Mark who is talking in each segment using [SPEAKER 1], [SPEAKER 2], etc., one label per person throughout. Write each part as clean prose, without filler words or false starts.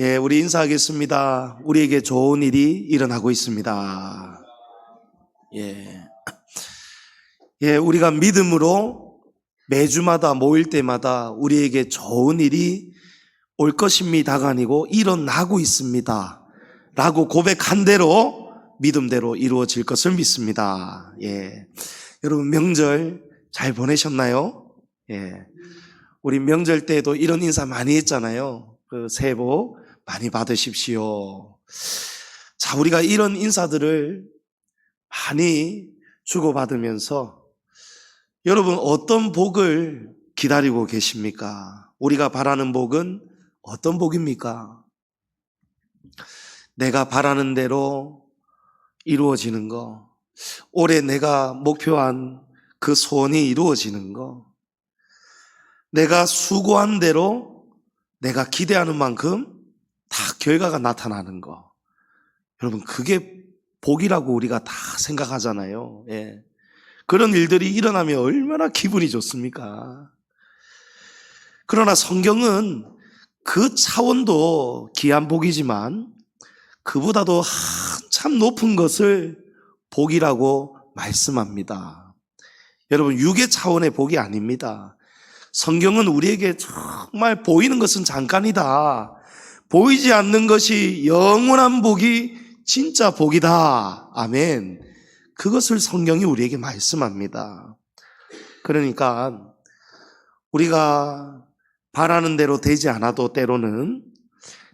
[SPEAKER 1] 예, 우리 인사하겠습니다. 우리에게 좋은 일이 일어나고 있습니다. 우리가 믿음으로 매주마다 모일 때마다 우리에게 좋은 일이 올 것입니다가 아니고 일어나고 있습니다 라고 고백한 대로 믿음대로 이루어질 것을 믿습니다. 여러분 명절 잘 보내셨나요? 우리 명절 때도 이런 인사 많이 했잖아요. 새해 복 많이 받으십시오. 자, 우리가 이런 인사들을 많이 주고받으면서 여러분 어떤 복을 기다리고 계십니까? 우리가 바라는 복은 어떤 복입니까? 내가 바라는 대로 이루어지는 거, 올해 내가 목표한 그 소원이 이루어지는 거, 내가 수고한 대로 내가 기대하는 만큼 다 결과가 나타나는 거. 여러분 그게 복이라고 우리가 다 생각하잖아요. 그런 일들이 일어나면 얼마나 기분이 좋습니까? 그러나 성경은 그 차원도 귀한 복이지만 그보다도 한참 높은 것을 복이라고 말씀합니다. 여러분 육의 차원의 복이 아닙니다. 성경은 우리에게 정말 보이는 것은 잠깐이다, 보이지 않는 것이 영원한 복이 진짜 복이다. 아멘. 그것을 성경이 우리에게 말씀합니다. 그러니까 우리가 바라는 대로 되지 않아도 때로는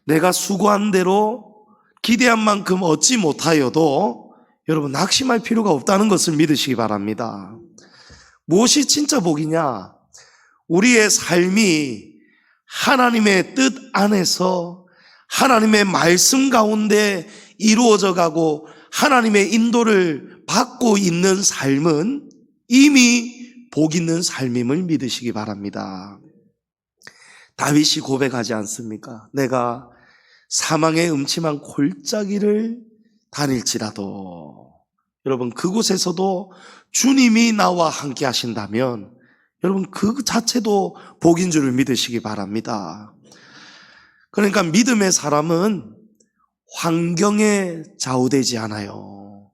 [SPEAKER 1] 내가 수고한 대로 기대한 만큼 얻지 못하여도 여러분 낙심할 필요가 없다는 것을 믿으시기 바랍니다. 무엇이 진짜 복이냐? 우리의 삶이 하나님의 뜻 안에서 하나님의 말씀 가운데 이루어져 가고 하나님의 인도를 받고 있는 삶은 이미 복 있는 삶임을 믿으시기 바랍니다. 다윗이 고백하지 않습니까? 내가 사망의 음침한 골짜기를 다닐지라도, 여러분 그곳에서도 주님이 나와 함께 하신다면 여러분 그 자체도 복인 줄을 믿으시기 바랍니다. 그러니까 믿음의 사람은 환경에 좌우되지 않아요.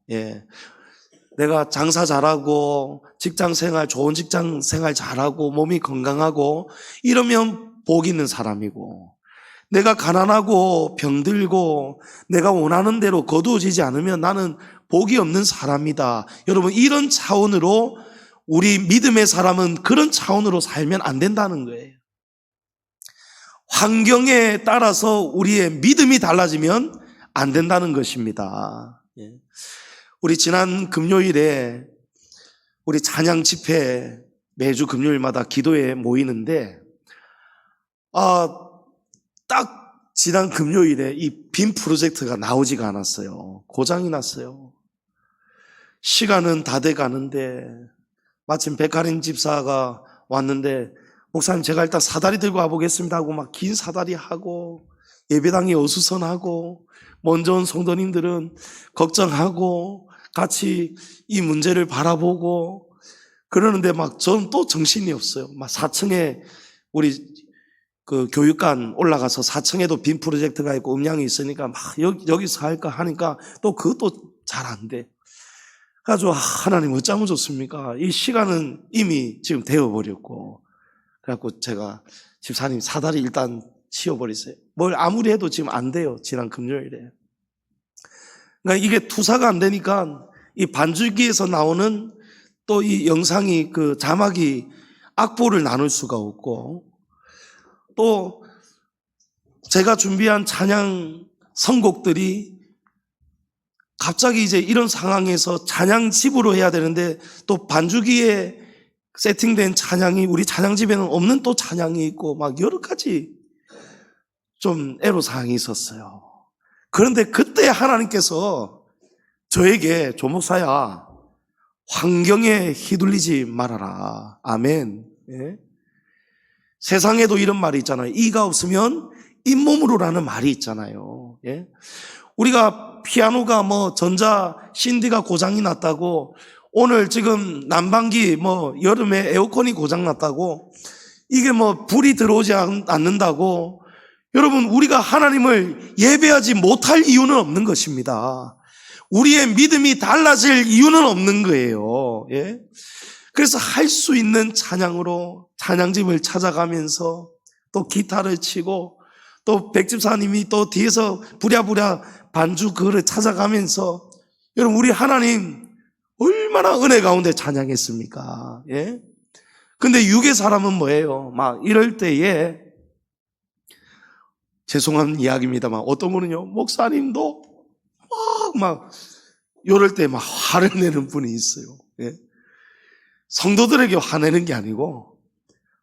[SPEAKER 1] 내가 장사 잘하고 직장생활, 좋은 직장생활 잘하고 몸이 건강하고 이러면 복 있는 사람이고, 내가 가난하고 병들고 내가 원하는 대로 거두어지지 않으면 나는 복이 없는 사람이다. 여러분 이런 차원으로 우리 믿음의 사람은 그런 차원으로 살면 안 된다는 거예요. 환경에 따라서 우리의 믿음이 달라지면 안 된다는 것입니다. 우리 지난 금요일에 우리 찬양 집회 매주 금요일마다 기도에 모이는데 딱 지난 금요일에 이 빔 프로젝트가 나오지가 않았어요. 고장이 났어요. 시간은 다 돼 가는데 마침 백가림 집사가 왔는데 목사님 제가 일단 사다리 들고 와보겠습니다 하고 막 긴 사다리 하고 예배당에 어수선하고 먼저 온 성도님들은 걱정하고 같이 이 문제를 바라보고 그러는데 막 저는 또 정신이 없어요. 막 4층에 우리 그 교육관 올라가서 4층에도 빔 프로젝트가 있고 음량이 있으니까 막 여기서 할까 하니까 또 그것도 잘 안 돼. 그래가지고 하나님 어쩌면 좋습니까? 이 시간은 이미 지금 되어버렸고, 그래갖고 제가 집사님 사다리 일단 치워버리세요. 뭘 아무리 해도 지금 안 돼요. 지난 금요일에. 그러니까 이게 투사가 안 되니까 이 반줄기에서 나오는 또 이 영상이 그 자막이 악보를 나눌 수가 없고, 또 제가 준비한 찬양 선곡들이 갑자기 이제 이런 상황에서 찬양 집으로 해야 되는데 또 반주기에 세팅된 찬양이 우리 찬양집에는 없는 또 찬양이 있고 막 여러 가지 좀 애로사항이 있었어요. 그런데 그때 하나님께서 저에게 조목사야 환경에 휘둘리지 말아라. 아멘. 세상에도 이런 말이 있잖아요. 이가 없으면 잇몸으로라는 말이 있잖아요. 우리가 피아노가 전자 CD가 고장이 났다고, 오늘 지금 난방기 여름에 에어컨이 고장 났다고, 이게 불이 들어오지 않는다고 여러분, 우리가 하나님을 예배하지 못할 이유는 없는 것입니다. 우리의 믿음이 달라질 이유는 없는 거예요. 예? 그래서 할 수 있는 찬양으로 찬양집을 찾아가면서 또 기타를 치고 또 백집사님이 또 뒤에서 부랴부랴 반주 그거를 찾아가면서 여러분, 우리 하나님 얼마나 은혜 가운데 찬양했습니까? 예? 근데 육의 사람은 뭐예요? 막 이럴 때에 죄송한 이야기입니다만 어떤 분은요, 목사님도 막 이럴 때 막 화를 내는 분이 있어요. 예? 성도들에게 화내는 게 아니고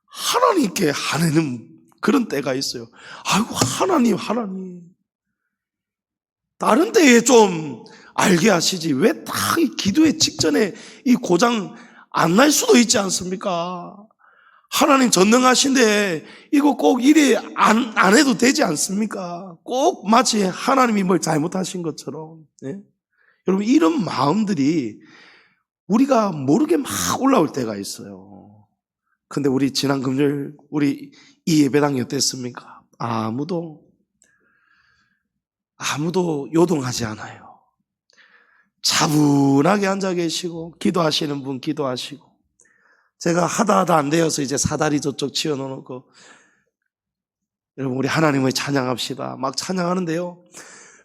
[SPEAKER 1] 하나님께 화내는 그런 때가 있어요. 아이고 하나님 다른 때에 좀 알게 하시지 왜 다 이 기도의 직전에 이 고장 안 날 수도 있지 않습니까? 하나님 전능하신데 이거 꼭 이래 안 해도 되지 않습니까? 꼭 마치 하나님이 뭘 잘못하신 것처럼. 예? 여러분, 이런 마음들이 우리가 모르게 막 올라올 때가 있어요. 근데 우리 지난 금요일 우리 이 예배당이 어땠습니까? 아무도 요동하지 않아요. 차분하게 앉아 계시고 기도하시는 분 기도하시고, 제가 하다 안 되어서 이제 사다리 저쪽 치워놓고 여러분 우리 하나님을 찬양합시다 막 찬양하는데요,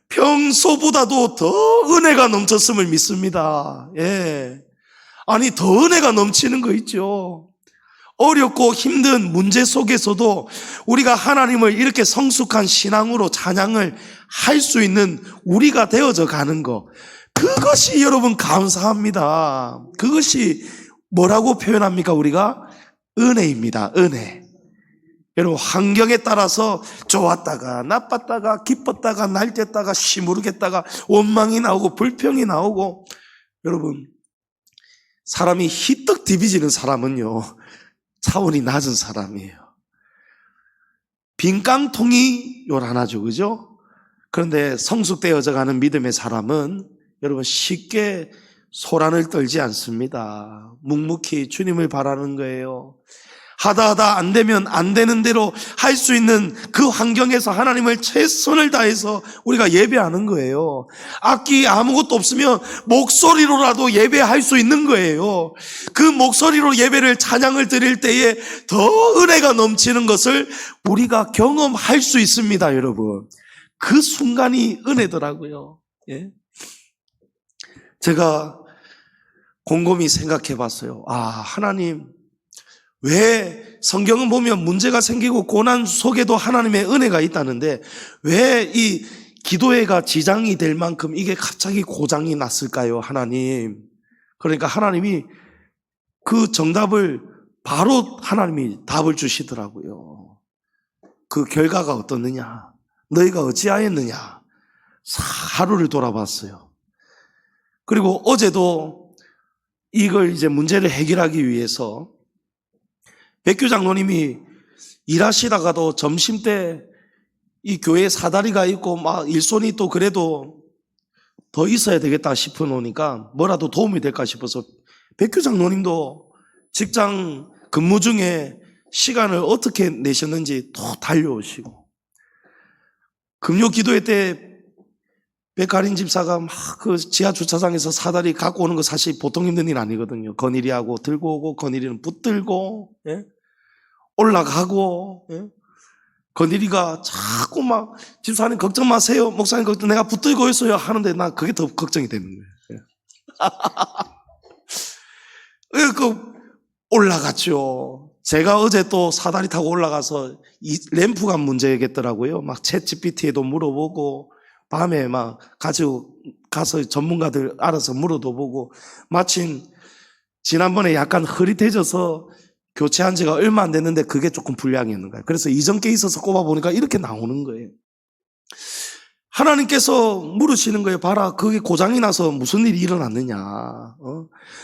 [SPEAKER 1] 평소보다도 더 은혜가 넘쳤음을 믿습니다. 예. 아니 더 은혜가 넘치는 거 있죠. 어렵고 힘든 문제 속에서도 우리가 하나님을 이렇게 성숙한 신앙으로 찬양을 할 수 있는 우리가 되어져 가는 거, 그것이 여러분 감사합니다. 그것이 뭐라고 표현합니까? 우리가 은혜입니다. 은혜. 여러분, 환경에 따라서 좋았다가 나빴다가 기뻤다가 날뛰었다가 시무르겠다가 원망이 나오고 불평이 나오고, 여러분 사람이 희떡 디비지는 사람은요 차원이 낮은 사람이에요. 빈 깡통이 요란하죠, 그죠? 그런데 성숙되어져 가는 믿음의 사람은 여러분 쉽게 소란을 떨지 않습니다. 묵묵히 주님을 바라는 거예요. 하다 안 되면 안 되는 대로 할 수 있는 그 환경에서 하나님을 최선을 다해서 우리가 예배하는 거예요. 악기 아무것도 없으면 목소리로라도 예배할 수 있는 거예요. 그 목소리로 예배를 찬양을 드릴 때에 더 은혜가 넘치는 것을 우리가 경험할 수 있습니다, 여러분. 그 순간이 은혜더라고요. 예? 제가 곰곰이 생각해 봤어요. 하나님, 왜 성경은 보면 문제가 생기고 고난 속에도 하나님의 은혜가 있다는데 왜 이 기도회가 지장이 될 만큼 이게 갑자기 고장이 났을까요, 하나님? 그러니까 하나님이 그 정답을 바로 하나님이 답을 주시더라고요. 그 결과가 어떻느냐? 너희가 어찌하였느냐? 하루를 돌아봤어요. 그리고 어제도 이걸 이제 문제를 해결하기 위해서 백규 장로님이 일하시다가도 점심때 이 교회에 사다리가 있고 막 일손이 또 그래도 더 있어야 되겠다 싶어 놓으니까 뭐라도 도움이 될까 싶어서 백규 장로님도 직장 근무 중에 시간을 어떻게 내셨는지 또 달려오시고, 금요 기도회 때 백가린 집사가 막 그 지하 주차장에서 사다리 갖고 오는 거 사실 보통 힘든 일 아니거든요. 건일이하고 들고 오고, 건일이는 붙들고, 예? 올라가고, 예? 건일이가 자꾸 막 집사님 걱정 마세요, 목사님 걱정, 내가 붙들고 있어요 하는데 나 그게 더 걱정이 되는 거예요. 예. 그 올라갔죠. 제가 어제 또 사다리 타고 올라가서 이 램프가 문제겠더라고요. 막 챗GPT에도 물어보고 밤에 막 가서 전문가들 알아서 물어도 보고, 마침 지난번에 약간 흐릿해져서 교체한 지가 얼마 안 됐는데 그게 조금 불량이었는 거예요. 그래서 이전 게 있어서 꼽아보니까 이렇게 나오는 거예요. 하나님께서 물으시는 거예요. 봐라, 그게 고장이 나서 무슨 일이 일어났느냐.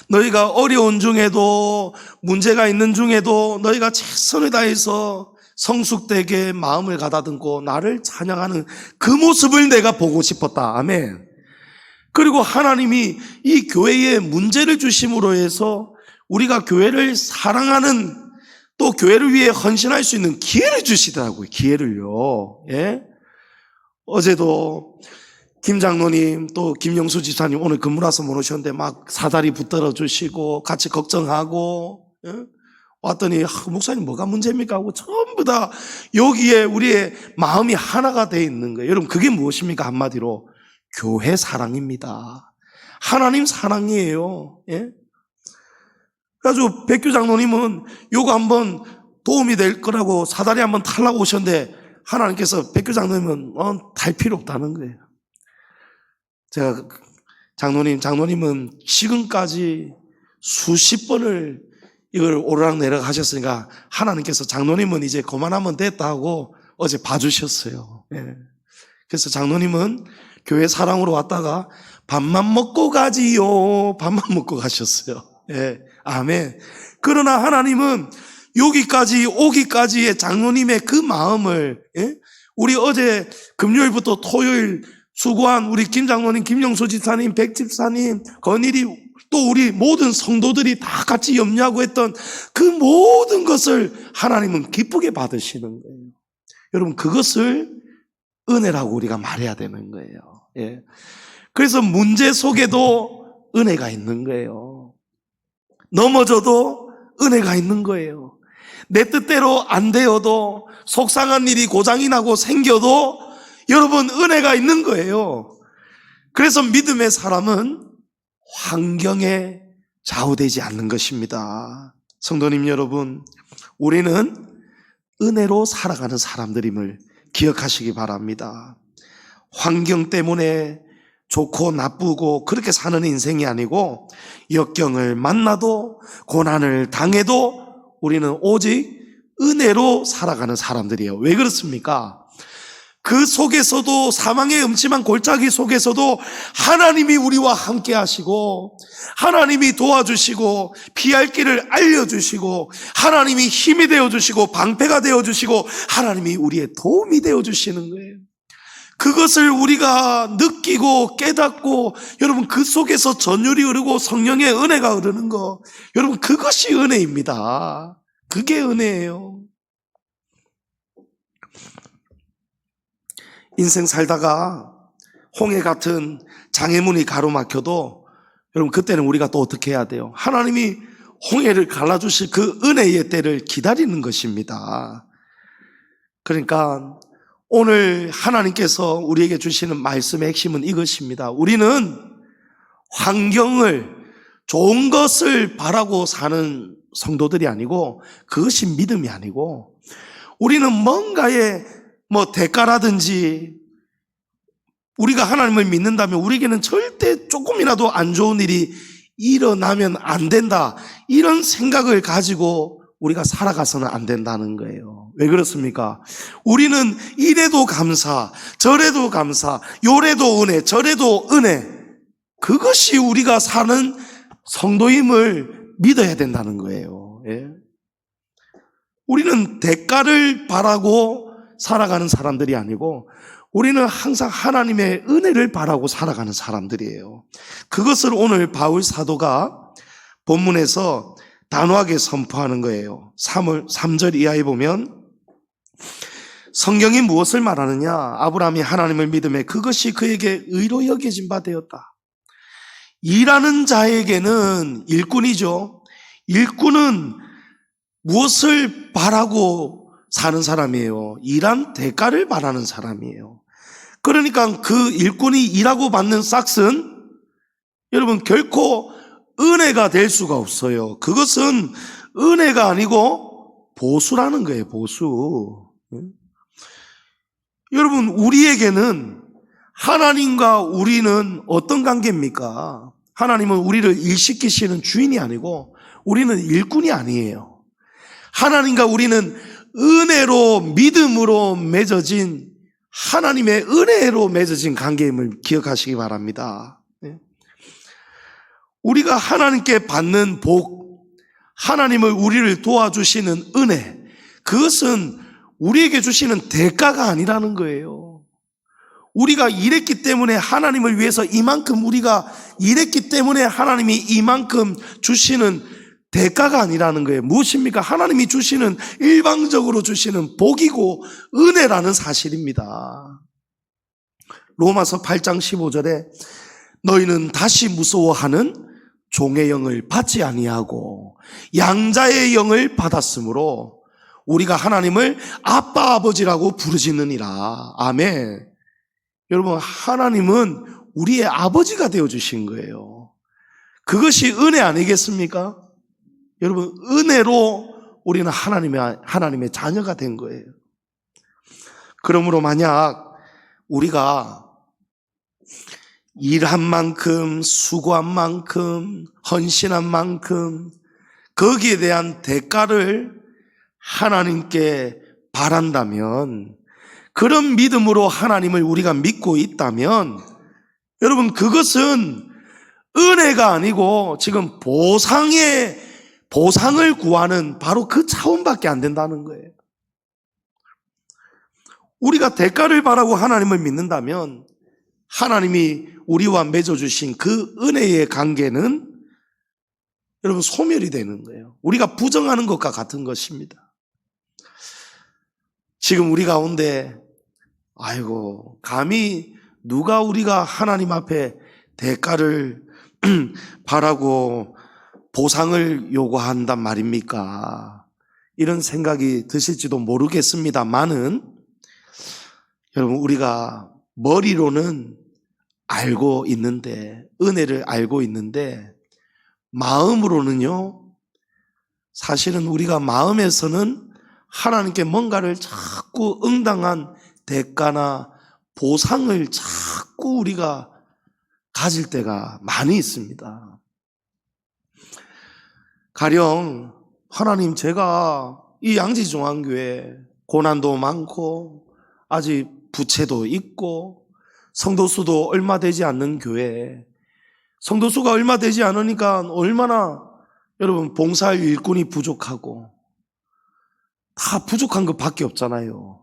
[SPEAKER 1] 너희가 어려운 중에도, 문제가 있는 중에도 너희가 최선을 다해서 성숙되게 마음을 가다듬고 나를 찬양하는 그 모습을 내가 보고 싶었다. 아멘. 그리고 하나님이 이 교회에 문제를 주심으로 해서 우리가 교회를 사랑하는 또 교회를 위해 헌신할 수 있는 기회를 주시더라고요. 기회를요. 예? 어제도 김 장로님 또 김영수 지사님 오늘 근무라서 못 오셨는데 막 사다리 붙들어 주시고 같이 걱정하고, 예? 왔더니 목사님 뭐가 문제입니까 하고 전부 다 여기에 우리의 마음이 하나가 돼 있는 거예요. 여러분 그게 무엇입니까? 한마디로 교회 사랑입니다. 하나님 사랑이에요. 예? 그래가지고 백규 장로님은 요거 한번 도움이 될 거라고 사다리 한번 타려고 오셨는데 하나님께서 백규 장로님은 탈 필요 없다는 거예요. 제가 장로님은 지금까지 수십 번을 이걸 오르락내리락 하셨으니까 하나님께서 장로님은 이제 그만하면 됐다 하고 어제 봐주셨어요. 예. 그래서 장로님은 교회 사랑으로 왔다가 밥만 먹고 가지요. 밥만 먹고 가셨어요. 예. 아멘. 그러나 하나님은 여기까지 오기까지의 장로님의 그 마음을, 예? 우리 어제 금요일부터 토요일 수고한 우리 김 장로님, 김영수 지사님, 백 집사님, 건일이 또 우리 모든 성도들이 다 같이 염려하고 했던 그 모든 것을 하나님은 기쁘게 받으시는 거예요. 여러분 그것을 은혜라고 우리가 말해야 되는 거예요. 예. 그래서 문제 속에도 은혜가 있는 거예요. 넘어져도 은혜가 있는 거예요. 내 뜻대로 안 되어도 속상한 일이 고장이 나고 생겨도 여러분 은혜가 있는 거예요. 그래서 믿음의 사람은 환경에 좌우되지 않는 것입니다. 성도님 여러분, 우리는 은혜로 살아가는 사람들임을 기억하시기 바랍니다. 환경 때문에 좋고 나쁘고 그렇게 사는 인생이 아니고 역경을 만나도 고난을 당해도 우리는 오직 은혜로 살아가는 사람들이에요. 왜 그렇습니까? 그 속에서도 사망의 음침한 골짜기 속에서도 하나님이 우리와 함께 하시고 하나님이 도와주시고 피할 길을 알려주시고 하나님이 힘이 되어주시고 방패가 되어주시고 하나님이 우리의 도움이 되어주시는 거예요. 그것을 우리가 느끼고 깨닫고 여러분 그 속에서 전율이 흐르고 성령의 은혜가 흐르는 거, 여러분 그것이 은혜입니다. 그게 은혜예요. 인생 살다가 홍해 같은 장애문이 가로막혀도 여러분 그때는 우리가 또 어떻게 해야 돼요? 하나님이 홍해를 갈라주실 그 은혜의 때를 기다리는 것입니다. 그러니까 오늘 하나님께서 우리에게 주시는 말씀의 핵심은 이것입니다. 우리는 환경을, 좋은 것을 바라고 사는 성도들이 아니고 그것이 믿음이 아니고 우리는 뭔가의 대가라든지 우리가 하나님을 믿는다면 우리에게는 절대 조금이라도 안 좋은 일이 일어나면 안 된다, 이런 생각을 가지고 우리가 살아가서는 안 된다는 거예요. 왜 그렇습니까? 우리는 이래도 감사, 저래도 감사, 요래도 은혜, 저래도 은혜, 그것이 우리가 사는 성도임을 믿어야 된다는 거예요. 예? 우리는 대가를 바라고 살아가는 사람들이 아니고 우리는 항상 하나님의 은혜를 바라고 살아가는 사람들이에요. 그것을 오늘 바울 사도가 본문에서 단호하게 선포하는 거예요. 3절 이하에 보면 성경이 무엇을 말하느냐? 아브라함이 하나님을 믿음에 그것이 그에게 의로 여겨진 바 되었다. 일하는 자에게는 일꾼이죠. 일꾼은 무엇을 바라고 사는 사람이에요? 일한 대가를 바라는 사람이에요. 그러니까 그 일꾼이 일하고 받는 싹은 여러분 결코 은혜가 될 수가 없어요. 그것은 은혜가 아니고 보수라는 거예요. 보수. 여러분 우리에게는 하나님과 우리는 어떤 관계입니까? 하나님은 우리를 일시키시는 주인이 아니고 우리는 일꾼이 아니에요. 하나님과 우리는 은혜로, 믿음으로 맺어진, 하나님의 은혜로 맺어진 관계임을 기억하시기 바랍니다. 우리가 하나님께 받는 복, 하나님을 우리를 도와주시는 은혜, 그것은 우리에게 주시는 대가가 아니라는 거예요. 우리가 일했기 때문에 하나님을 위해서 이만큼 우리가 일했기 때문에 하나님이 이만큼 주시는 대가가 아니라는 거예요. 무엇입니까? 하나님이 주시는, 일방적으로 주시는 복이고 은혜라는 사실입니다. 로마서 8장 15절에 너희는 다시 무서워하는 종의 영을 받지 아니하고 양자의 영을 받았으므로 우리가 하나님을 아빠 아버지라고 부르짖느니라. 아멘. 여러분, 하나님은 우리의 아버지가 되어주신 거예요. 그것이 은혜 아니겠습니까? 여러분, 은혜로 우리는 하나님의 자녀가 된 거예요. 그러므로 만약 우리가 일한 만큼, 수고한 만큼, 헌신한 만큼 거기에 대한 대가를 하나님께 바란다면, 그런 믿음으로 하나님을 우리가 믿고 있다면, 여러분, 그것은 은혜가 아니고 지금 보상을 구하는 바로 그 차원밖에 안 된다는 거예요. 우리가 대가를 바라고 하나님을 믿는다면 하나님이 우리와 맺어주신 그 은혜의 관계는 여러분 소멸이 되는 거예요. 우리가 부정하는 것과 같은 것입니다. 지금 우리 가운데 아이고, 감히 누가 우리가 하나님 앞에 대가를 바라고 보상을 요구한단 말입니까? 이런 생각이 드실지도 모르겠습니다만은, 여러분, 우리가 머리로는 알고 있는데, 은혜를 알고 있는데, 마음으로는요, 사실은 우리가 마음에서는 하나님께 뭔가를 자꾸 응당한 대가나 보상을 자꾸 우리가 가질 때가 많이 있습니다. 가령 하나님, 제가 이 양지중앙교회 고난도 많고 아직 부채도 있고 성도수도 얼마 되지 않는 교회, 성도수가 얼마 되지 않으니까 얼마나 여러분 봉사할 일꾼이 부족하고 다 부족한 것밖에 없잖아요.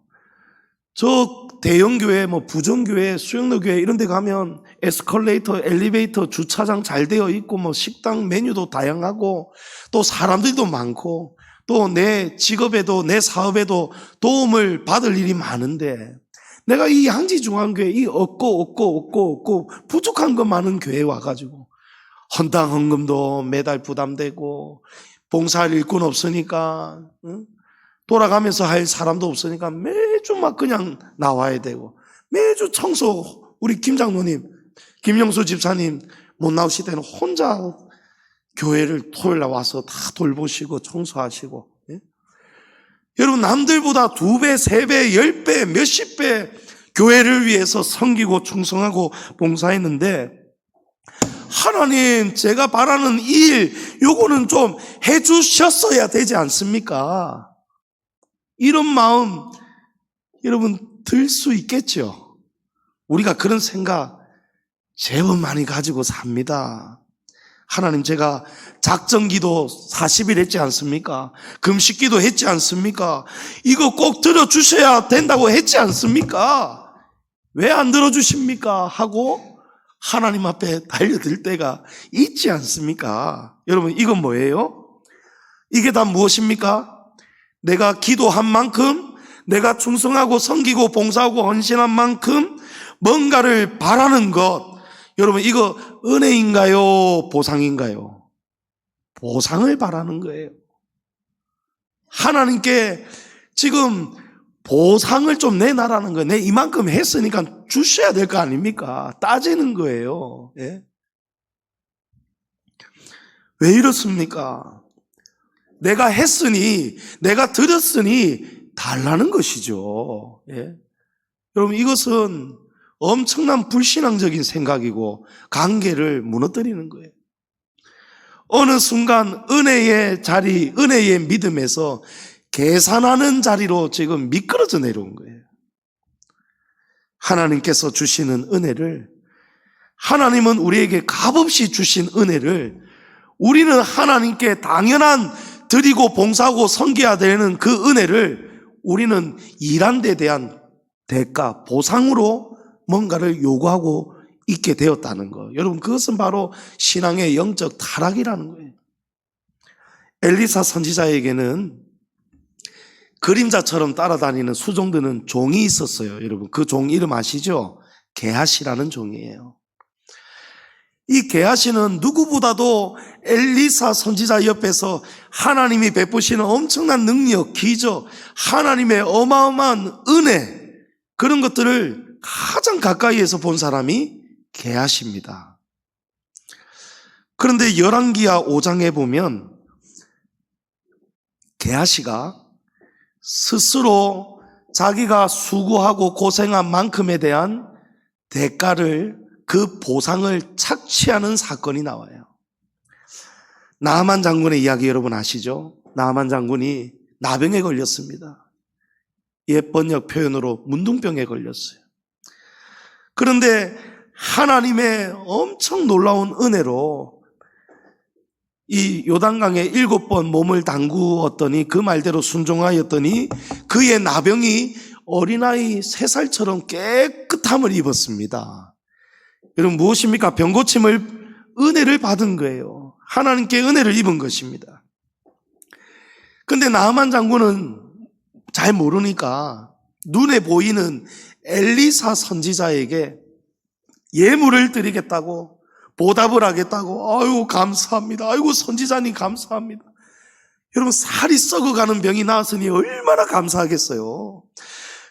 [SPEAKER 1] 저 대형교회, 부정교회, 수영로교회 이런 데 가면 에스컬레이터, 엘리베이터, 주차장 잘 되어 있고 식당 메뉴도 다양하고 또 사람들도 많고 또 내 직업에도 내 사업에도 도움을 받을 일이 많은데, 내가 이 양지중앙교회 이 없고 부족한 것 많은 교회에 와가지고 헌당 헌금도 매달 부담되고 봉사할 일꾼 없으니까, 돌아가면서 할 사람도 없으니까 매주 막 그냥 나와야 되고, 매주 청소, 우리 김 장로님, 김영수 집사님 못 나오실 때는 혼자 교회를 토요일날 와서 다 돌보시고 청소하시고, 예? 여러분, 남들보다 2배, 3배, 10배, 몇십 배 교회를 위해서 섬기고 충성하고 봉사했는데, 하나님, 제가 바라는 일 요거는 좀 해주셨어야 되지 않습니까? 이런 마음 여러분 들 수 있겠죠. 우리가 그런 생각 제법 많이 가지고 삽니다. 하나님, 제가 작정기도 40일 했지 않습니까? 금식기도 했지 않습니까? 이거 꼭 들어주셔야 된다고 했지 않습니까? 왜 안 들어주십니까? 하고 하나님 앞에 달려들 때가 있지 않습니까? 여러분, 이건 뭐예요? 이게 다 무엇입니까? 내가 기도한 만큼, 내가 충성하고 섬기고 봉사하고 헌신한 만큼 뭔가를 바라는 것, 여러분, 이거 은혜인가요? 보상인가요? 보상을 바라는 거예요. 하나님께 지금 보상을 좀 내놔라는 거예요. 내 이만큼 했으니까 주셔야 될 거 아닙니까? 따지는 거예요. 예? 왜 이렇습니까? 내가 했으니, 내가 드렸으니 달라는 것이죠. 예? 여러분, 이것은 엄청난 불신앙적인 생각이고 관계를 무너뜨리는 거예요. 어느 순간 은혜의 자리, 은혜의 믿음에서 계산하는 자리로 지금 미끄러져 내려온 거예요. 하나님께서 주시는 은혜를, 하나님은 우리에게 값없이 주신 은혜를 우리는 하나님께 당연한 드리고 봉사하고 섬겨야 되는 그 은혜를 우리는 일한 데 대한 대가, 보상으로 뭔가를 요구하고 있게 되었다는 거. 여러분, 그것은 바로 신앙의 영적 타락이라는 거예요. 엘리사 선지자에게는 그림자처럼 따라다니는 수종드는 종이 있었어요. 여러분, 그 종 이름 아시죠? 게하시라는 종이에요. 이 게하시는 누구보다도 엘리사 선지자 옆에서 하나님이 베푸시는 엄청난 능력, 기적, 하나님의 어마어마한 은혜, 그런 것들을 가장 가까이에서 본 사람이 게하시입니다. 그런데 열왕기하 5장에 보면 게하시가 스스로 자기가 수고하고 고생한 만큼에 대한 대가를, 그 보상을 착취하는 사건이 나와요. 나하만 장군의 이야기 여러분 아시죠? 나하만 장군이 나병에 걸렸습니다. 옛 번역 표현으로 문둥병에 걸렸어요. 그런데 하나님의 엄청 놀라운 은혜로 이 요단강에 7번 몸을 담그었더니, 그 말대로 순종하였더니 그의 나병이 어린아이 3살처럼 깨끗함을 입었습니다. 여러분, 무엇입니까? 병고침을, 은혜를 받은 거예요. 하나님께 은혜를 입은 것입니다. 근데 나하만 장군은 잘 모르니까 눈에 보이는 엘리사 선지자에게 예물을 드리겠다고, 보답을 하겠다고, 아유 감사합니다, 아이고 선지자님 감사합니다. 여러분, 살이 썩어가는 병이 나았으니 얼마나 감사하겠어요.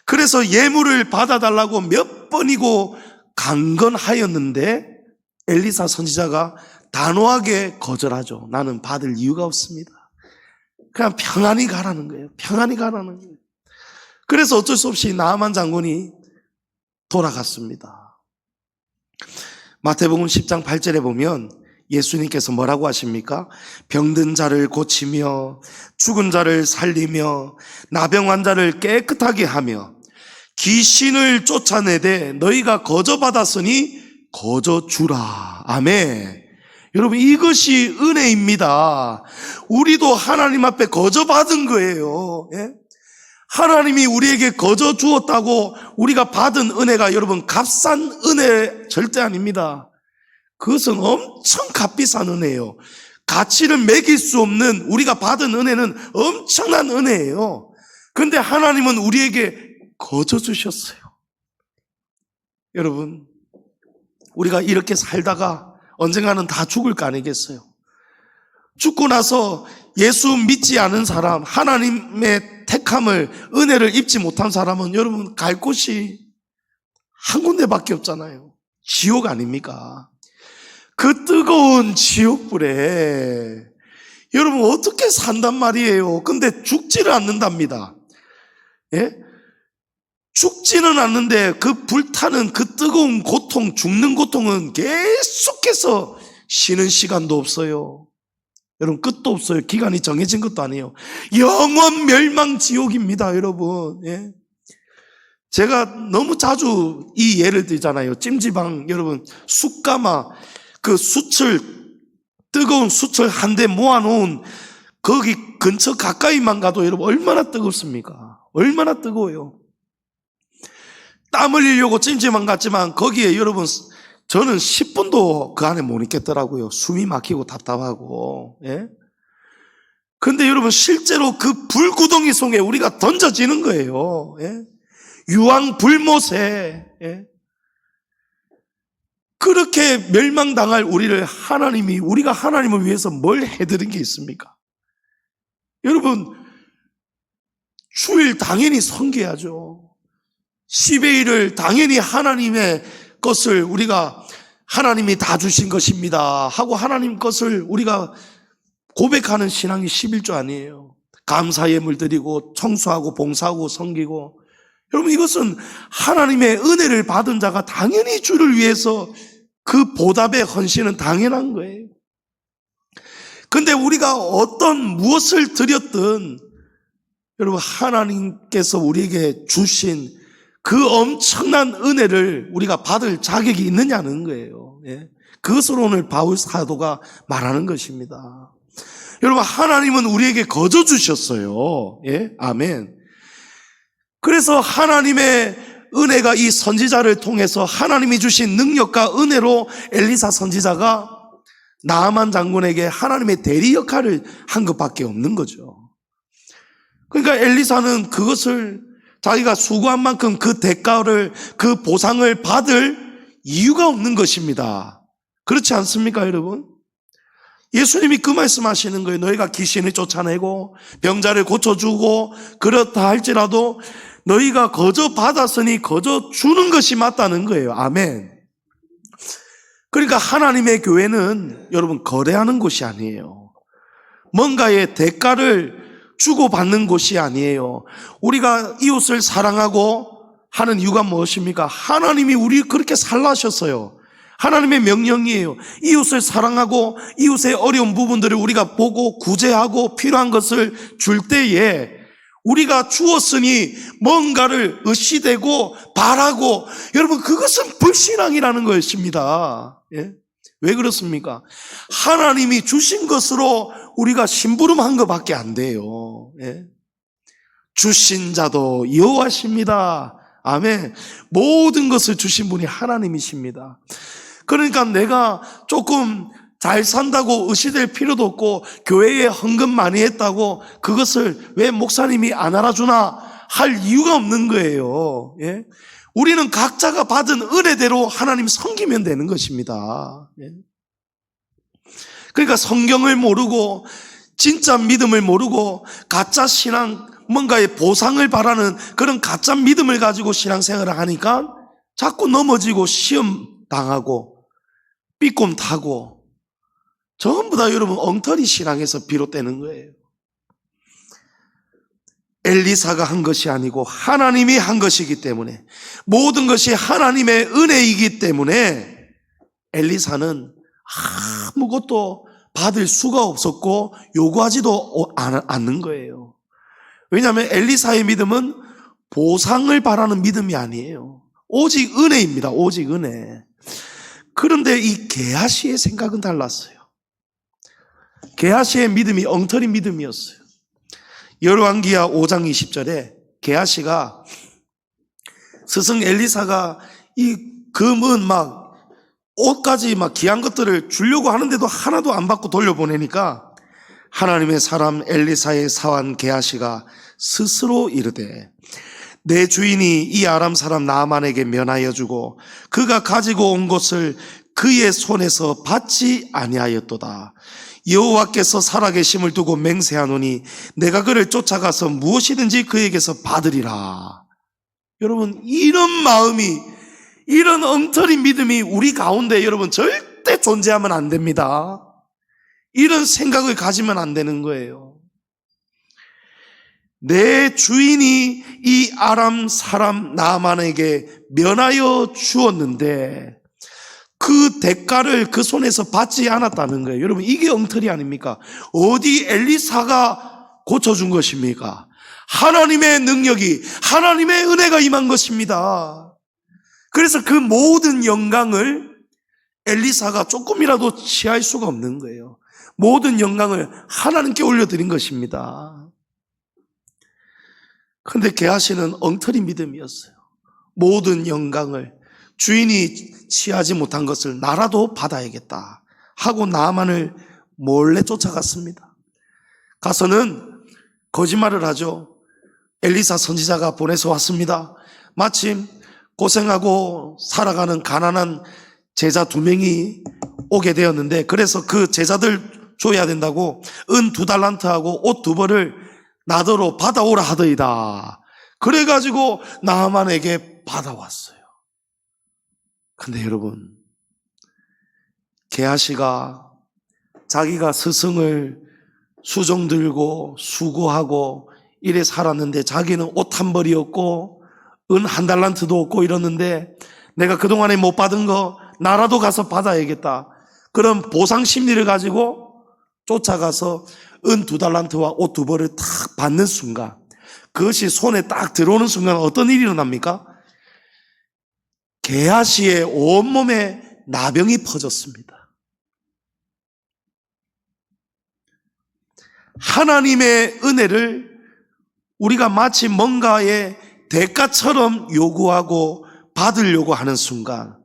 [SPEAKER 1] 그래서 예물을 받아달라고 몇 번이고 강건하였는데 엘리사 선지자가 단호하게 거절하죠. 나는 받을 이유가 없습니다. 그냥 평안히 가라는 거예요. 평안히 가라는 거예요. 그래서 어쩔 수 없이 나하만 장군이 돌아갔습니다. 마태복음 10장 8절에 보면 예수님께서 뭐라고 하십니까? 병든 자를 고치며 죽은 자를 살리며 나병 환자를 깨끗하게 하며 귀신을 쫓아내되 너희가 거저 받았으니 거저 주라. 아멘. 여러분, 이것이 은혜입니다. 우리도 하나님 앞에 거저 받은 거예요. 예? 하나님이 우리에게 거저 주었다고 우리가 받은 은혜가 여러분 값싼 은혜 절대 아닙니다. 그것은 엄청 값비싼 은혜예요. 가치를 매길 수 없는 우리가 받은 은혜는 엄청난 은혜예요. 그런데 하나님은 우리에게 거저 주셨어요. 여러분, 우리가 이렇게 살다가 언젠가는 다 죽을 거 아니겠어요? 죽고 나서 예수 믿지 않은 사람, 하나님의 택함을, 은혜를 입지 못한 사람은 여러분 갈 곳이 한 군데밖에 없잖아요. 지옥 아닙니까? 그 뜨거운 지옥불에 여러분 어떻게 산단 말이에요. 근데 죽지를 않는답니다. 예? 죽지는 않는데 그 불타는 그 뜨거운 고통, 죽는 고통은 계속해서 쉬는 시간도 없어요. 여러분, 끝도 없어요. 기간이 정해진 것도 아니에요. 영원 멸망 지옥입니다, 여러분. 예? 제가 너무 자주 이 예를 들잖아요. 찜지방, 여러분, 숯가마, 그 숯을, 뜨거운 숯을 한 대 모아놓은 거기 근처 가까이만 가도 여러분 얼마나 뜨겁습니까? 얼마나 뜨거워요. 땀 흘리려고 찜질방 갔지만 거기에 여러분 저는 10분도 그 안에 못 있겠더라고요. 숨이 막히고 답답하고. 예? 근데 여러분 실제로 그 불구덩이 속에 우리가 던져지는 거예요. 예? 유황 불못에. 예? 그렇게 멸망당할 우리를 하나님이, 우리가 하나님을 위해서 뭘 해드린 게 있습니까? 여러분, 주일 당연히 섬겨야죠. 10의 1을 당연히 하나님의 것을 우리가, 하나님이 다 주신 것입니다 하고 하나님 것을 우리가 고백하는 신앙이 11조 아니에요. 감사 예물 드리고 청소하고 봉사하고 섬기고. 여러분, 이것은 하나님의 은혜를 받은 자가 당연히 주를 위해서 그 보답의 헌신은 당연한 거예요. 근데 우리가 어떤 무엇을 드렸든 여러분 하나님께서 우리에게 주신 그 엄청난 은혜를 우리가 받을 자격이 있느냐는 거예요. 예? 그것을 오늘 바울 사도가 말하는 것입니다. 여러분, 하나님은 우리에게 거저 주셨어요. 예? 아멘. 그래서 하나님의 은혜가 이 선지자를 통해서 하나님이 주신 능력과 은혜로 엘리사 선지자가 나아만 장군에게 하나님의 대리 역할을 한 것밖에 없는 거죠. 그러니까 엘리사는 그것을 자기가 수고한 만큼 그 대가를, 그 보상을 받을 이유가 없는 것입니다. 그렇지 않습니까, 여러분? 예수님이 그 말씀하시는 거예요. 너희가 귀신을 쫓아내고 병자를 고쳐주고 그렇다 할지라도 너희가 거저 받았으니 거저 주는 것이 맞다는 거예요. 아멘. 그러니까 하나님의 교회는 여러분 거래하는 곳이 아니에요. 뭔가의 대가를 주고받는 곳이 아니에요. 우리가 이웃을 사랑하고 하는 이유가 무엇입니까? 하나님이 우리 그렇게 살라셨어요. 하나님의 명령이에요. 이웃을 사랑하고 이웃의 어려운 부분들을 우리가 보고 구제하고 필요한 것을 줄 때에 우리가 주었으니 뭔가를 의시되고 바라고, 여러분 그것은 불신앙이라는 것입니다. 예? 왜 그렇습니까? 하나님이 주신 것으로 우리가 심부름한 것밖에 안 돼요. 예? 주신 자도 여호와십니다. 아멘. 모든 것을 주신 분이 하나님이십니다. 그러니까 내가 조금 잘 산다고 의시될 필요도 없고, 교회에 헌금 많이 했다고 그것을 왜 목사님이 안 알아주나 할 이유가 없는 거예요. 예? 우리는 각자가 받은 은혜대로 하나님 섬기면 되는 것입니다. 예? 그러니까 성경을 모르고 진짜 믿음을 모르고 가짜 신앙, 뭔가의 보상을 바라는 그런 가짜 믿음을 가지고 신앙생활을 하니까 자꾸 넘어지고 시험 당하고 삐꼼 타고 전부 다 여러분 엉터리 신앙에서 비롯되는 거예요. 엘리사가 한 것이 아니고 하나님이 한 것이기 때문에, 모든 것이 하나님의 은혜이기 때문에 엘리사는 아무것도 받을 수가 없었고 요구하지도 않는 거예요. 왜냐하면 엘리사의 믿음은 보상을 바라는 믿음이 아니에요. 오직 은혜입니다. 오직 은혜. 그런데 이 게하시의 생각은 달랐어요. 게하시의 믿음이 엉터리 믿음이었어요. 열왕기하 5장 20절에 게하시가 스승 엘리사가 이 금은 막 옷까지 막 귀한 것들을 주려고 하는데도 하나도 안 받고 돌려보내니까 하나님의 사람 엘리사의 사환 게하시가 스스로 이르되 내 주인이 이 아람 사람 나아만에게 면하여 주고 그가 가지고 온 것을 그의 손에서 받지 아니하였도다. 여호와께서 살아계심을 두고 맹세하노니 내가 그를 쫓아가서 무엇이든지 그에게서 받으리라. 여러분, 이런 마음이, 이런 엉터리 믿음이 우리 가운데 여러분 절대 존재하면 안 됩니다. 이런 생각을 가지면 안 되는 거예요. 내 주인이 이 아람 사람 나아만에게 면하여 주었는데 그 대가를 그 손에서 받지 않았다는 거예요. 여러분, 이게 엉터리 아닙니까? 어디 엘리사가 고쳐준 것입니까? 하나님의 능력이, 하나님의 은혜가 임한 것입니다. 그래서 그 모든 영광을 엘리사가 조금이라도 취할 수가 없는 거예요. 모든 영광을 하나님께 올려드린 것입니다. 그런데 게하시는 엉터리 믿음이었어요. 모든 영광을, 주인이 취하지 못한 것을 나라도 받아야겠다 하고 나만을 몰래 쫓아갔습니다. 가서는 거짓말을 하죠. 엘리사 선지자가 보내서 왔습니다. 마침 고생하고 살아가는 가난한 제자 2명이 오게 되었는데, 그래서 그 제자들 줘야 된다고 은 2달란트하고 옷 2벌을 나더러 받아오라 하더이다. 그래가지고 나아만에게 받아왔어요. 근데 여러분, 게하시가 자기가 스승을 수종 들고 수고하고 이래 살았는데 자기는 옷 한 벌이었고 은 1달란트도 없고 이러는데, 내가 그동안에 못 받은 거 나라도 가서 받아야겠다, 그런 보상 심리를 가지고 쫓아가서 은 2달란트와 옷 2벌을 탁 받는 순간, 그것이 손에 딱 들어오는 순간 어떤 일이 일어납니까? 게하시의 온몸에 나병이 퍼졌습니다. 하나님의 은혜를 우리가 마치 뭔가의 대가처럼 요구하고 받으려고 하는 순간,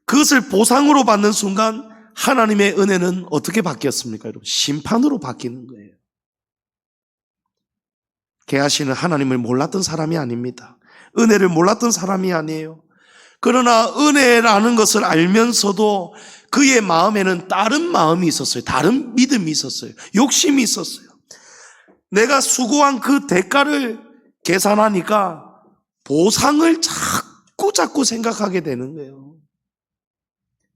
[SPEAKER 1] 그것을 보상으로 받는 순간 하나님의 은혜는 어떻게 바뀌었습니까? 여러분, 심판으로 바뀌는 거예요. 게하시는 하나님을 몰랐던 사람이 아닙니다. 은혜를 몰랐던 사람이 아니에요. 그러나 은혜라는 것을 알면서도 그의 마음에는 다른 마음이 있었어요. 다른 믿음이 있었어요. 욕심이 있었어요. 내가 수고한 그 대가를 계산하니까 보상을 자꾸 생각하게 되는 거예요.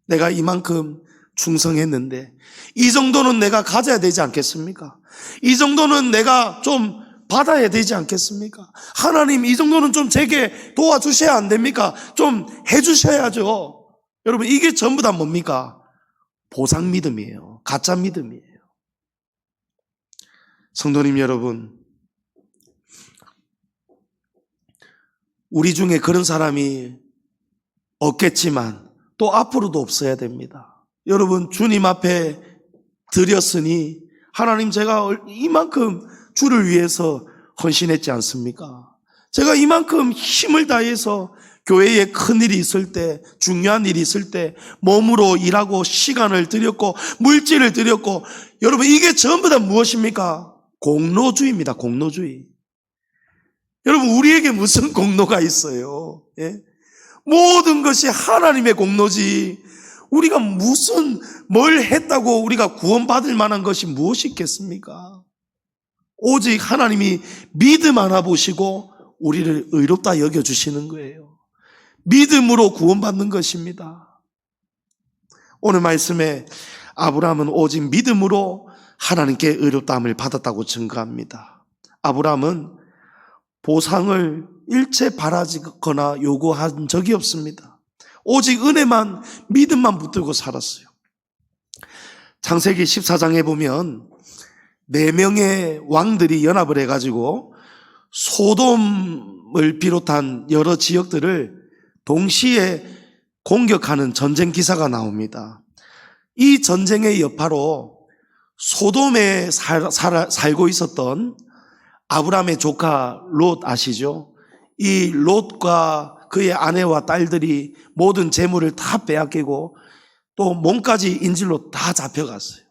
[SPEAKER 1] 내가 이만큼 충성했는데 이 정도는 내가 가져야 되지 않겠습니까? 이 정도는 내가 좀 받아야 되지 않겠습니까? 하나님, 이 정도는 좀 제게 도와주셔야 안 됩니까? 좀 해주셔야죠. 여러분, 이게 전부 다 뭡니까? 보상 믿음이에요. 가짜 믿음이에요. 성도님 여러분, 우리 중에 그런 사람이 없겠지만 또 앞으로도 없어야 됩니다. 여러분, 주님 앞에 드렸으니 하나님, 제가 이만큼 주를 위해서 헌신했지 않습니까? 제가 이만큼 힘을 다해서 교회에 큰일이 있을 때, 중요한 일이 있을 때 몸으로 일하고 시간을 들였고 물질을 들였고, 여러분, 이게 전부 다 무엇입니까? 공로주의입니다. 공로주의. 여러분, 우리에게 무슨 공로가 있어요? 예? 모든 것이 하나님의 공로지, 우리가 무슨 뭘 했다고 우리가 구원받을 만한 것이 무엇이 있겠습니까? 오직 하나님이 믿음 하나 보시고 우리를 의롭다 여겨주시는 거예요. 믿음으로 구원받는 것입니다. 오늘 말씀에 아브라함은 오직 믿음으로 하나님께 의롭다함을 받았다고 증거합니다. 아브라함은 보상을 일체 바라거나 요구한 적이 없습니다. 오직 은혜만, 믿음만 붙들고 살았어요. 창세기 14장에 보면 4명의 왕들이 연합을 해가지고 소돔을 비롯한 여러 지역들을 동시에 공격하는 전쟁 기사가 나옵니다. 이 전쟁의 여파로 소돔에 살고 있었던 아브라함의 조카 롯 아시죠? 이 롯과 그의 아내와 딸들이 모든 재물을 다 빼앗기고 또 몸까지 인질로 다 잡혀갔어요.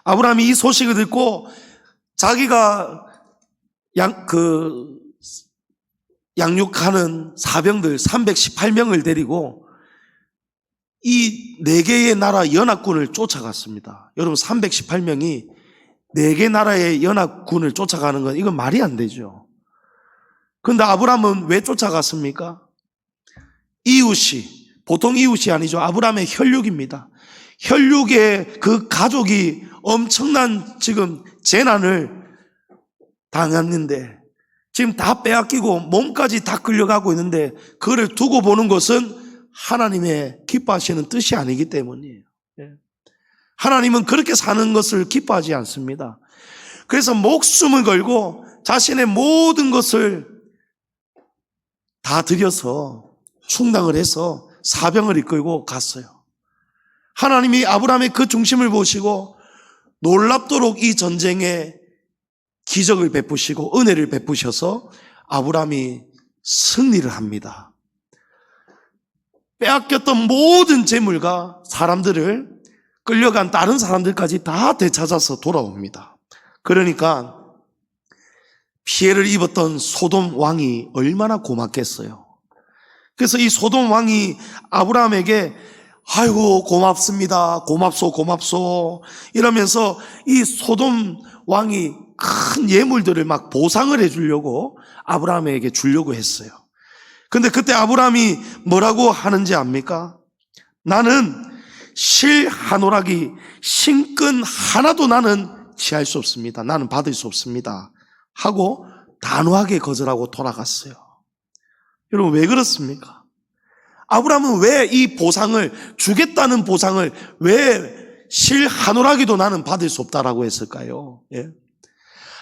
[SPEAKER 1] 아브라함이 이 소식을 듣고 자기가 양육하는 사병들 318명을 데리고 이 4개의 나라 연합군을 쫓아갔습니다. 여러분, 318명이 4개 나라의 연합군을 쫓아가는 건 이건 말이 안 되죠. 그런데 아브라함은 왜 쫓아갔습니까? 이웃이, 보통 이웃이 아니죠. 아브라함의 혈육입니다. 혈육의 그 가족이 엄청난 지금 재난을 당했는데 지금 다 빼앗기고 몸까지 다 끌려가고 있는데 그를 두고 보는 것은 하나님의 기뻐하시는 뜻이 아니기 때문이에요. 하나님은 그렇게 사는 것을 기뻐하지 않습니다. 그래서 목숨을 걸고 자신의 모든 것을 다 들여서 충당을 해서 사병을 이끌고 갔어요. 하나님이 아브라함의 그 중심을 보시고 놀랍도록 이 전쟁에 기적을 베푸시고 은혜를 베푸셔서 아브라함이 승리를 합니다. 빼앗겼던 모든 재물과 사람들을 끌려간 다른 사람들까지 다 되찾아서 돌아옵니다. 그러니까 피해를 입었던 소돔 왕이 얼마나 고맙겠어요. 그래서 이 소돔 왕이 아브라함에게 아이고 고맙습니다, 고맙소 이러면서 이 소돔 왕이 큰 예물들을 막 보상을 해주려고 아브라함에게 주려고 했어요. 근데 그때 아브라함이 뭐라고 하는지 압니까? 나는 실 한 오락이 신근 하나도 나는 취할 수 없습니다. 나는 받을 수 없습니다 하고 단호하게 거절하고 돌아갔어요. 여러분, 왜 그렇습니까? 아브라함은 왜 이 보상을, 주겠다는 보상을 왜 실 한 오락이도 나는 받을 수 없다라고 했을까요? 예?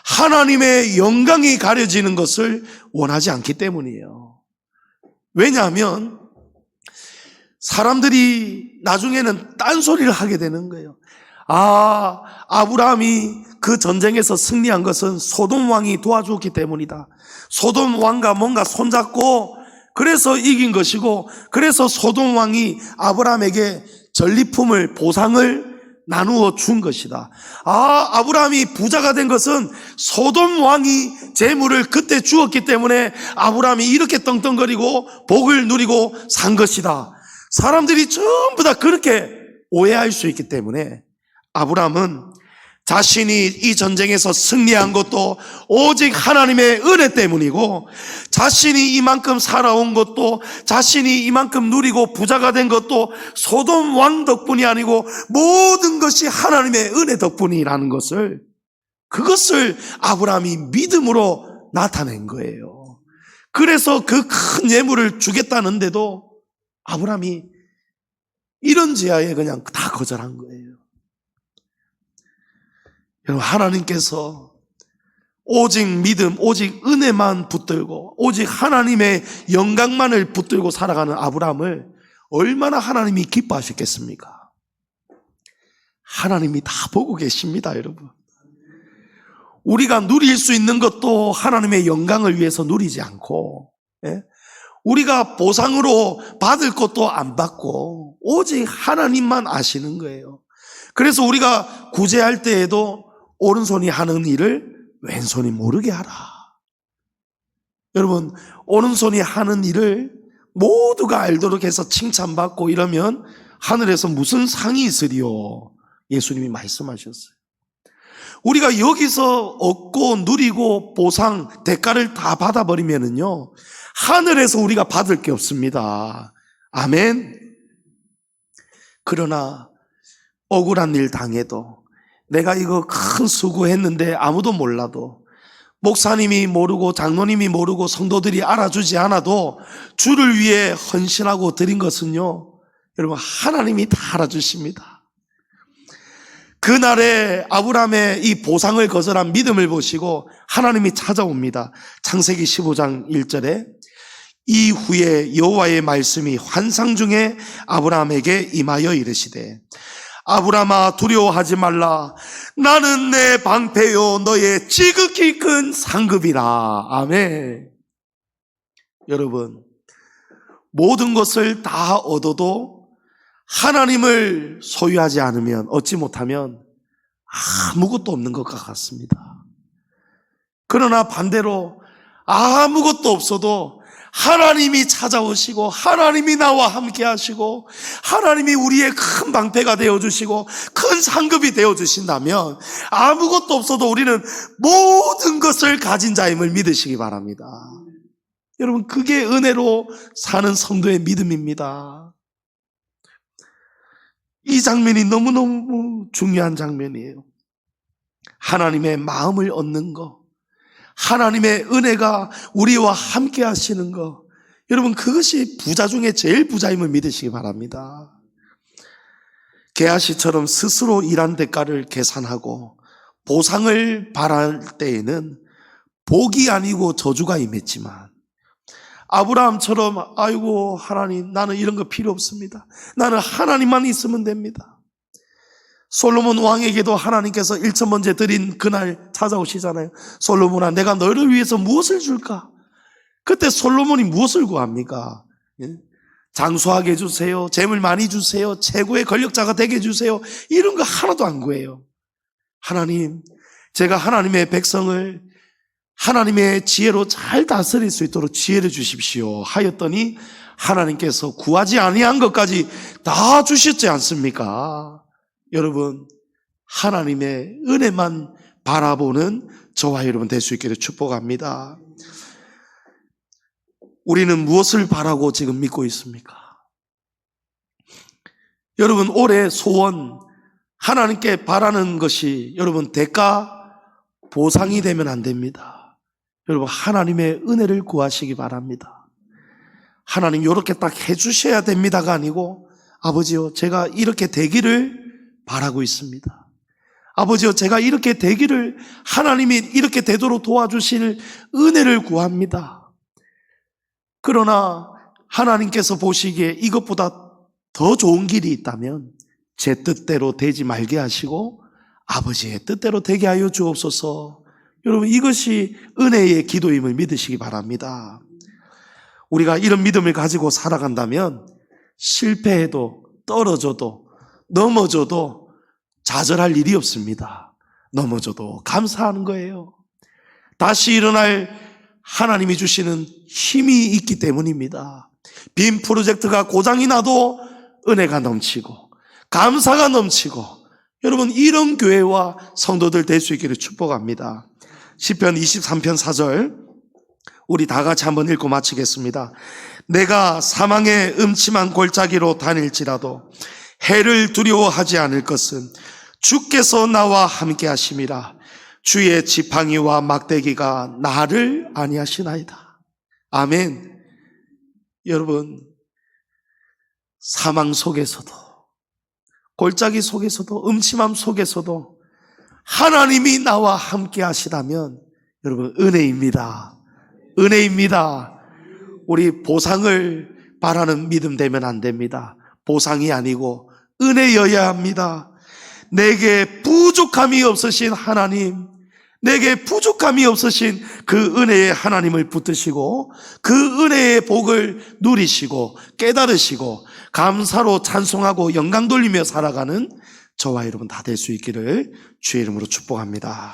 [SPEAKER 1] 하나님의 영광이 가려지는 것을 원하지 않기 때문이에요. 왜냐하면 사람들이 나중에는 딴소리를 하게 되는 거예요. 아브라함이 그 전쟁에서 승리한 것은 소돔 왕이 도와주었기 때문이다. 소돔 왕과 뭔가 손잡고 그래서 이긴 것이고, 그래서 소돔 왕이 아브라함에게 전리품을, 보상을 나누어 준 것이다. 아브라함이 부자가 된 것은 소돔 왕이 재물을 그때 주었기 때문에 아브라함이 이렇게 떵떵거리고 복을 누리고 산 것이다. 사람들이 전부 다 그렇게 오해할 수 있기 때문에 아브라함은 자신이 이 전쟁에서 승리한 것도 오직 하나님의 은혜 때문이고, 자신이 이만큼 살아온 것도, 자신이 이만큼 누리고 부자가 된 것도 소돔 왕 덕분이 아니고 모든 것이 하나님의 은혜 덕분이라는 것을, 그것을 아브라함이 믿음으로 나타낸 거예요. 그래서 그 큰 예물을 주겠다는데도 아브라함이 이런 제하에 그냥 다 거절한 거예요. 여러분, 하나님께서 오직 믿음, 오직 은혜만 붙들고 오직 하나님의 영광만을 붙들고 살아가는 아브라함을 얼마나 하나님이 기뻐하셨겠습니까? 하나님이 다 보고 계십니다, 여러분. 우리가 누릴 수 있는 것도 하나님의 영광을 위해서 누리지 않고, 우리가 보상으로 받을 것도 안 받고 오직 하나님만 아시는 거예요. 그래서 우리가 구제할 때에도 오른손이 하는 일을 왼손이 모르게 하라. 여러분, 오른손이 하는 일을 모두가 알도록 해서 칭찬받고 이러면 하늘에서 무슨 상이 있으리요? 예수님이 말씀하셨어요. 우리가 여기서 얻고 누리고 보상, 대가를 다 받아버리면은요, 하늘에서 우리가 받을 게 없습니다. 아멘. 그러나 억울한 일 당해도, 내가 이거 큰 수고했는데 아무도 몰라도, 목사님이 모르고 장로님이 모르고 성도들이 알아주지 않아도 주를 위해 헌신하고 드린 것은요, 여러분, 하나님이 다 알아주십니다. 그날에 아브라함의 이 보상을 거절한 믿음을 보시고 하나님이 찾아옵니다. 창세기 15장 1절에 이후에 여호와의 말씀이 환상 중에 아브라함에게 임하여 이르시되, 아브라함아, 두려워하지 말라. 나는 내 방패요 너의 지극히 큰 상급이라. 아멘. 여러분, 모든 것을 다 얻어도 하나님을 소유하지 않으면, 얻지 못하면 아무것도 없는 것 같습니다. 그러나 반대로 아무것도 없어도 하나님이 찾아오시고 하나님이 나와 함께 하시고 하나님이 우리의 큰 방패가 되어주시고 큰 상급이 되어주신다면 아무것도 없어도 우리는 모든 것을 가진 자임을 믿으시기 바랍니다. 여러분, 그게 은혜로 사는 성도의 믿음입니다. 이 장면이 너무너무 중요한 장면이에요. 하나님의 마음을 얻는 것, 하나님의 은혜가 우리와 함께 하시는 것, 여러분, 그것이 부자 중에 제일 부자임을 믿으시기 바랍니다. 게하시처럼 스스로 일한 대가를 계산하고 보상을 바랄 때에는 복이 아니고 저주가 임했지만, 아브라함처럼 아이고 하나님, 나는 이런 거 필요 없습니다, 나는 하나님만 있으면 됩니다. 솔로몬 왕에게도 하나님께서 1,000번째 드린 그날 찾아오시잖아요. 솔로몬아, 내가 너를 위해서 무엇을 줄까? 그때 솔로몬이 무엇을 구합니까? 장수하게 해주세요, 재물 많이 주세요, 최고의 권력자가 되게 해주세요, 이런 거 하나도 안 구해요. 하나님, 제가 하나님의 백성을 하나님의 지혜로 잘 다스릴 수 있도록 지혜를 주십시오 하였더니 하나님께서 구하지 아니한 것까지 다 주셨지 않습니까? 여러분, 하나님의 은혜만 바라보는 저와 여러분 될 수 있기를 축복합니다. 우리는 무엇을 바라고 지금 믿고 있습니까? 여러분, 올해 소원, 하나님께 바라는 것이 여러분 대가, 보상이 되면 안 됩니다. 여러분, 하나님의 은혜를 구하시기 바랍니다. 하나님 이렇게 딱 해주셔야 됩니다가 아니고, 아버지요, 제가 이렇게 되기를 바라고 있습니다. 아버지요, 제가 이렇게 되기를, 하나님이 이렇게 되도록 도와주실 은혜를 구합니다. 그러나 하나님께서 보시기에 이것보다 더 좋은 길이 있다면 제 뜻대로 되지 말게 하시고 아버지의 뜻대로 되게 하여 주옵소서. 여러분, 이것이 은혜의 기도임을 믿으시기 바랍니다. 우리가 이런 믿음을 가지고 살아간다면 실패해도 떨어져도 넘어져도 좌절할 일이 없습니다. 넘어져도 감사하는 거예요. 다시 일어날 하나님이 주시는 힘이 있기 때문입니다. 빔 프로젝트가 고장이 나도 은혜가 넘치고 감사가 넘치고, 여러분 이런 교회와 성도들 될 수 있기를 축복합니다. 시편 23편 4절 우리 다 같이 한번 읽고 마치겠습니다. 내가 사망의 음침한 골짜기로 다닐지라도 해를 두려워하지 않을 것은 주께서 나와 함께 하심이라. 주의 지팡이와 막대기가 나를 안위하시나이다. 아멘. 여러분, 사망 속에서도, 골짜기 속에서도, 음침함 속에서도 하나님이 나와 함께 하시다면 여러분 은혜입니다. 은혜입니다. 우리 보상을 바라는 믿음 되면 안 됩니다. 보상이 아니고 은혜여야 합니다. 내게 부족함이 없으신 하나님, 내게 부족함이 없으신 그 은혜의 하나님을 붙드시고 그 은혜의 복을 누리시고 깨달으시고 감사로 찬송하고 영광 돌리며 살아가는 저와 여러분 다 될 수 있기를 주의 이름으로 축복합니다.